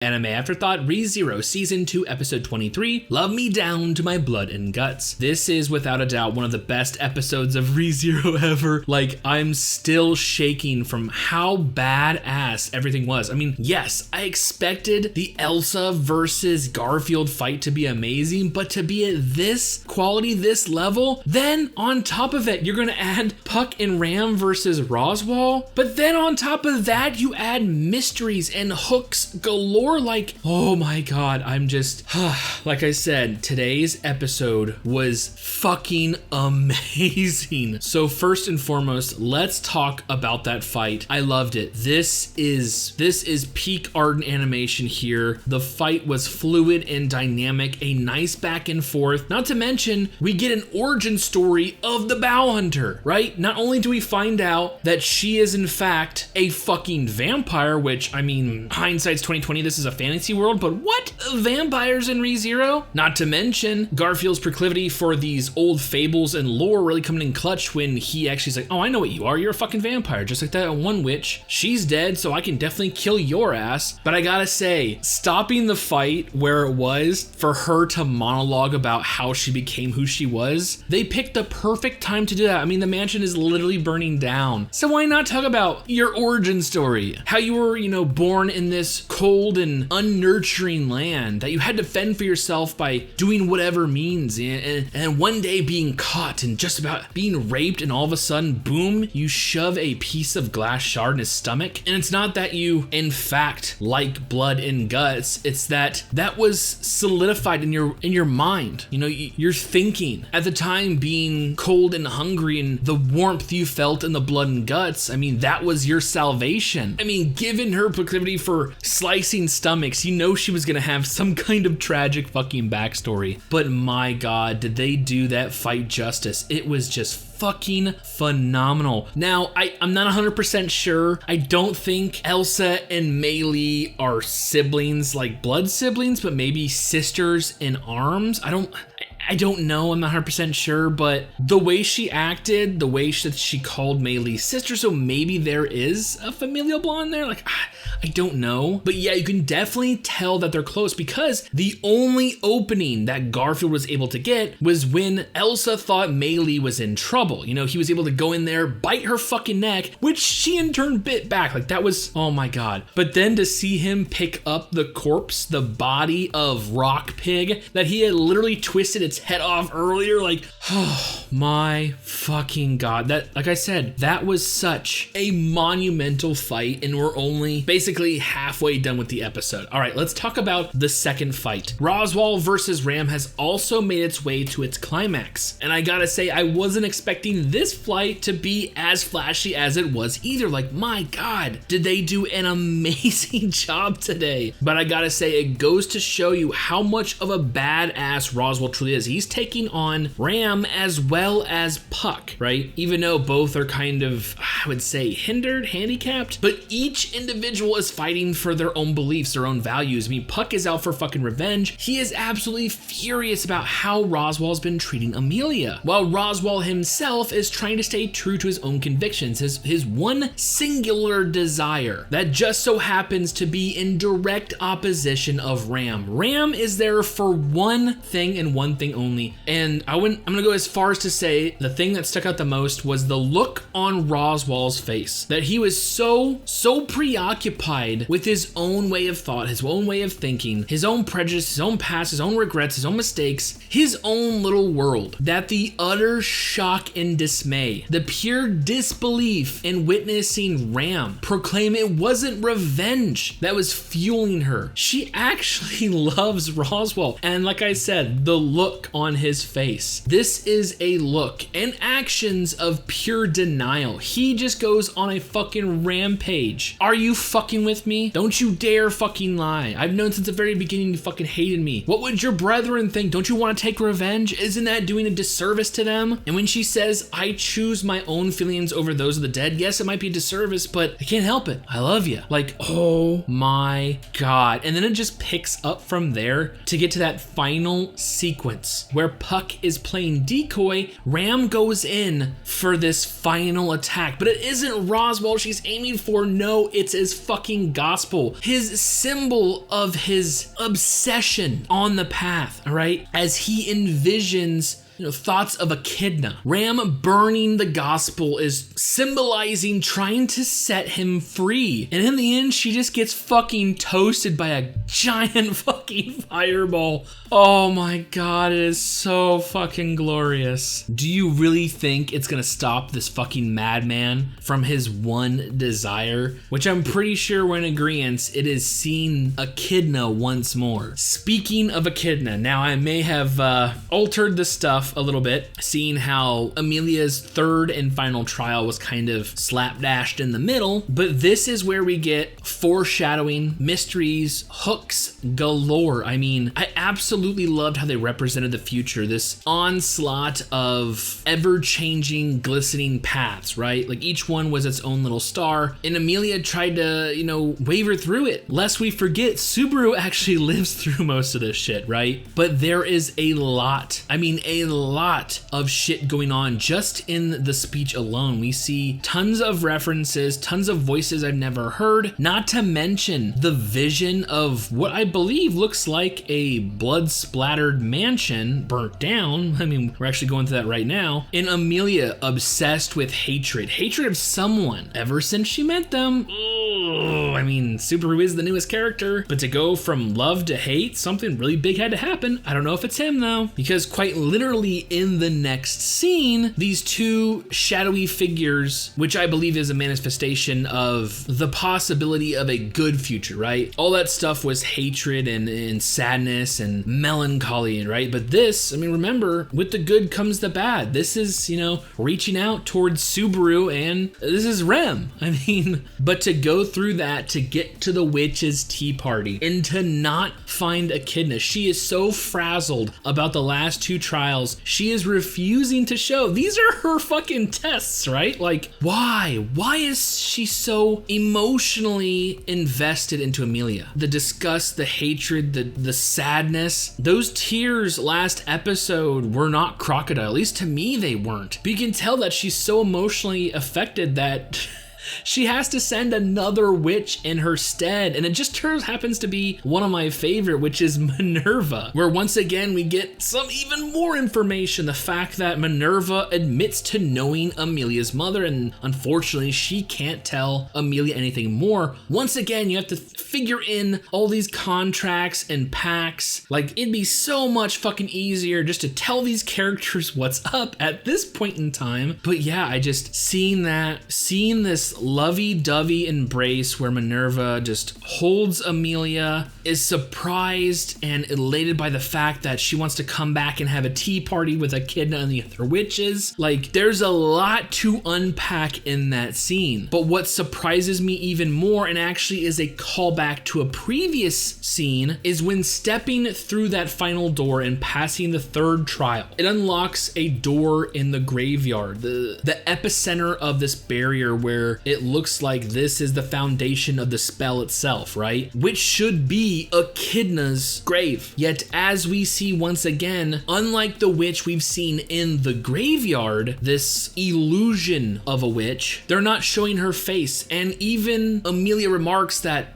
Anime Afterthought ReZero Season 2 Episode 23, Love Me Down to My Blood and Guts. This is without a doubt one of the best episodes of ReZero ever. Like, I'm still shaking from how badass everything was. I mean, yes, I expected the Elsa versus Garfield fight to be amazing, but to be at this quality, this level, then on top of it, you're gonna add Puck and Ram versus Roswell, but then on top of that, you add mysteries and hooks galore. Like, oh my god, I'm just like I said, today's episode was fucking amazing. So first and foremost, let's talk about that fight. I loved it. This is peak art and animation here. The fight was fluid and dynamic, a nice back and forth. Not to mention, we get an origin story of the Bow Hunter, right? Not only do we find out that she is in fact a fucking vampire, which, I mean, hindsight's 2020, this is a fantasy world, but what? Vampires in ReZero? Not to mention Garfield's proclivity for these old fables and lore really coming in clutch when he actually is like, oh, I know what you are. You're a fucking vampire, just like that one witch. She's dead, so I can definitely kill your ass. But I gotta say, stopping the fight where it was for her to monologue about how she became who she was, they picked the perfect time to do that. I mean, the mansion is literally burning down. So why not talk about your origin story? How you were, born in this cold and unnurturing land, that you had to fend for yourself by doing whatever means, and one day being caught and just about being raped, and all of a sudden, boom, you shove a piece of glass shard in his stomach. And it's not that you, in fact, like blood and guts, it's that was solidified in your mind. You're thinking. At the time, being cold and hungry and the warmth you felt in the blood and guts, I mean, that was your salvation. I mean, given her proclivity for slicing stomachs, she was gonna have some kind of tragic fucking backstory. But my god, did they do that fight justice. It was just fucking phenomenal. Now, I'm not 100% sure. I don't think Elsa and Meili are siblings, like blood siblings, but maybe sisters in arms. I don't know, I'm not 100% sure, but the way she acted, the way that she called Meili sister, so maybe there is a familial bond there, like, I don't know. But yeah, you can definitely tell that they're close, because the only opening that Garfield was able to get was when Elsa thought Meili was in trouble. He was able to go in there, bite her fucking neck, which she in turn bit back. Like, that was, oh my god. But then to see him pick up the corpse, the body of Rock Pig, that he had literally twisted its head off earlier, like, oh my fucking god. That, like I said, that was such a monumental fight, and we're only basically halfway done with the episode. All right, let's talk about the second fight. Roswell versus Ram has also made its way to its climax, and I gotta say, I wasn't expecting this fight to be as flashy as it was either. Like, my god, did they do an amazing job today. But I gotta say, it goes to show you how much of a badass Roswell truly is. He's taking on Ram as well as Puck, right? Even though both are kind of, I would say, hindered, handicapped, but each individual is fighting for their own beliefs, their own values. I mean, Puck is out for fucking revenge. He is absolutely furious about how Roswell's been treating Amelia, while Roswell himself is trying to stay true to his own convictions, his one singular desire that just so happens to be in direct opposition of Ram. Ram is there for one thing and one thing only, and I'm gonna go as far as to say the thing that stuck out the most was the look on Roswell's face, that he was so preoccupied with his own way of thought, his own way of thinking, his own prejudice, his own past, his own regrets, his own mistakes, his own little world, that the utter shock and dismay, the pure disbelief in witnessing Ram proclaim it wasn't revenge that was fueling her. She actually loves Roswell, and like I said, the look on his face. This is a look and actions of pure denial. He just goes on a fucking rampage. Are you fucking with me? Don't you dare fucking lie. I've known since the very beginning you fucking hated me. What would your brethren think? Don't you want to take revenge? Isn't that doing a disservice to them? And when she says, I choose my own feelings over those of the dead, yes, it might be a disservice, but I can't help it. I love you. Like, oh my god. And then it just picks up from there to get to that final sequence sequence where Puck is playing decoy, Ram goes in for this final attack, but it isn't Roswell she's aiming for. No, it's his fucking gospel, his symbol of his obsession on the path, all right? As he envisions thoughts of Echidna. Ram burning the gospel is symbolizing trying to set him free. And in the end, she just gets fucking toasted by a giant fucking fireball. Oh my God, it is so fucking glorious. Do you really think it's gonna stop this fucking madman from his one desire? Which I'm pretty sure we're in agreement, it is seeing Echidna once more. Speaking of Echidna, now I may have altered the stuff a little bit, seeing how Amelia's third and final trial was kind of slapdashed in the middle, but this is where we get foreshadowing, mysteries, hooks galore. I mean, I absolutely loved how they represented the future, this onslaught of ever-changing, glistening paths, right? Like each one was its own little star, and Amelia tried to, waver through it. Lest we forget, Subaru actually lives through most of this shit, right? But there is a lot of shit going on just in the speech alone. We see tons of references, tons of voices I've never heard, not to mention the vision of what I believe looks like a blood-splattered mansion burnt down. I mean, we're actually going through that right now. And Amelia obsessed with hatred of someone ever since she met them. Ooh, I mean, Subaru is the newest character, but to go from love to hate, something really big had to happen. I don't know if it's him though, because quite literally in the next scene, these two shadowy figures, which I believe is a manifestation of the possibility of a good future, right? All that stuff was hatred and sadness and melancholy, right? But this, I mean, remember, with the good comes the bad. This is, reaching out towards Subaru, and this is Rem. I mean, but to go through that to get to the witch's tea party and to not find Echidna, she is so frazzled about the last two trials. She is refusing to show. These are her fucking tests, right? Like, why? Why is she so emotionally invested into Amelia? The disgust, the hatred, the sadness. Those tears last episode were not crocodile. At least to me, they weren't. But you can tell that she's so emotionally affected that she has to send another witch in her stead, and it just happens to be one of my favorite, which is Minerva, where once again we get some even more information. The fact that Minerva admits to knowing Amelia's mother, and unfortunately she can't tell Amelia anything more. Once again, you have to figure in all these contracts and pacts. Like, it'd be so much fucking easier just to tell these characters what's up at this point in time. But yeah, I just seeing this lovey-dovey embrace where Minerva just holds Amelia, is surprised and elated by the fact that she wants to come back and have a tea party with Echidna and the other witches. Like, there's a lot to unpack in that scene. But what surprises me even more, and actually is a callback to a previous scene, is when stepping through that final door and passing the third trial, it unlocks a door in the graveyard, the epicenter of this barrier, where it looks like this is the foundation of the spell itself, right? Which should be Echidna's grave. Yet as we see once again, unlike the witch we've seen in the graveyard, this illusion of a witch, they're not showing her face. And even Amelia remarks that,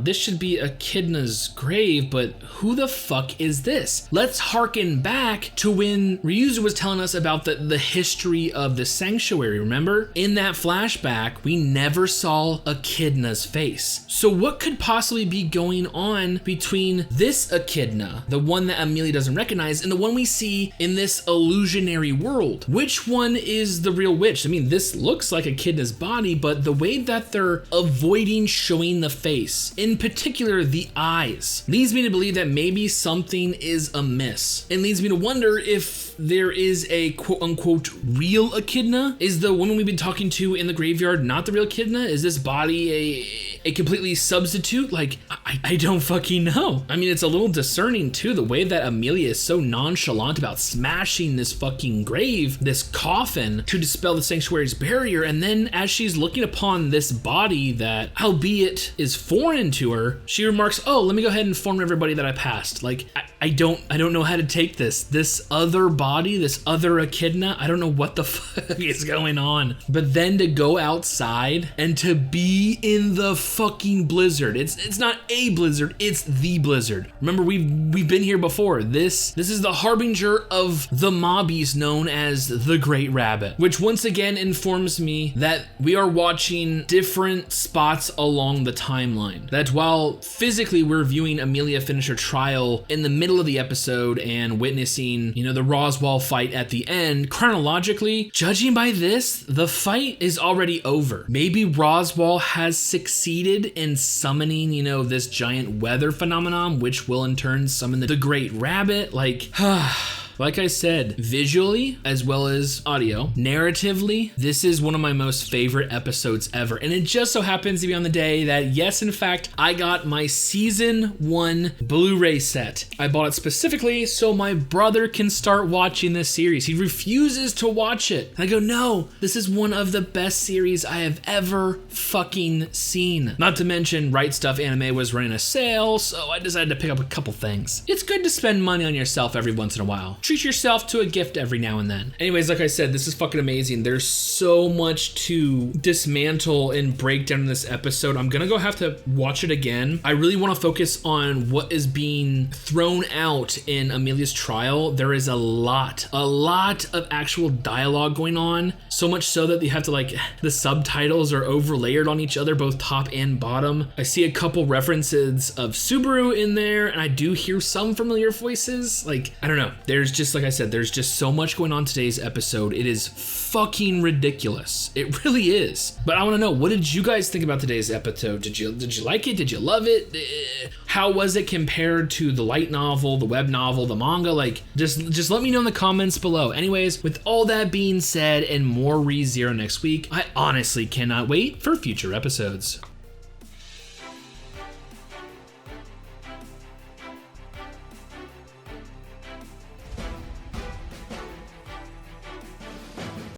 this should be Echidna's grave, but who the fuck is this? Let's harken back to when ReZero was telling us about the history of the sanctuary, remember? In that flashback, we never saw Echidna's face. So what could possibly be going on between this Echidna, the one that Amelia doesn't recognize, and the one we see in this illusionary world? Which one is the real witch? I mean, this looks like Echidna's body, but the way that they're avoiding showing the face, in particular the eyes, leads me to believe that maybe something is amiss. It leads me to wonder if there is a quote-unquote real Echidna. Is the woman we've been talking to in the graveyard not the real Echidna? Is this body a completely substitute? Like, I don't fucking know. I mean, it's a little discerning too, the way that Amelia is so nonchalant about smashing this fucking grave, this coffin, to dispel the sanctuary's barrier, and then as she's looking upon this body that, albeit is foreign to her, she remarks, let me go ahead and inform everybody that I passed. Like, I I don't know how to take this other body, this other Echidna. I don't know what the fuck is going on. But then to go outside and to be in the fucking blizzard. It's not a blizzard, it's the blizzard. Remember, we've been here before. This is the harbinger of the mobbies known as the Great Rabbit, which once again informs me that we are watching different spots along the timeline. That while physically we're viewing Amelia finish her trial in the middle of the episode and witnessing, the Roswell fight at the end, chronologically, judging by this, the fight is already over. Maybe Roswell has succeeded in summoning, this giant weather phenomenon, which will in turn summon the Great Rabbit. Like I said, visually as well as audio, narratively, this is one of my most favorite episodes ever. And it just so happens to be on the day that, yes, in fact, I got my season 1 Blu-ray set. I bought it specifically so my brother can start watching this series. He refuses to watch it. And I go, no, this is one of the best series I have ever fucking seen. Not to mention, Right Stuff Anime was running a sale, so I decided to pick up a couple things. It's good to spend money on yourself every once in a while. Treat yourself to a gift every now and then. Anyways, like I said, this is fucking amazing. There's so much to dismantle and break down in this episode. I'm gonna have to watch it again. I really want to focus on what is being thrown out in Amelia's trial. There is a lot of actual dialogue going on. So much so that you have to the subtitles are overlayered on each other, both top and bottom. I see a couple references of Subaru in there, and I do hear some familiar voices. I don't know. Like I said, there's just so much going on today's episode. It is fucking ridiculous. It really is. But I want to know, what did you guys think about today's episode? Did you like it? Did you love it? How was it compared to the light novel, the web novel, the manga? Just let me know in the comments below. Anyways, with all that being said and more ReZero next week, I honestly cannot wait for future episodes.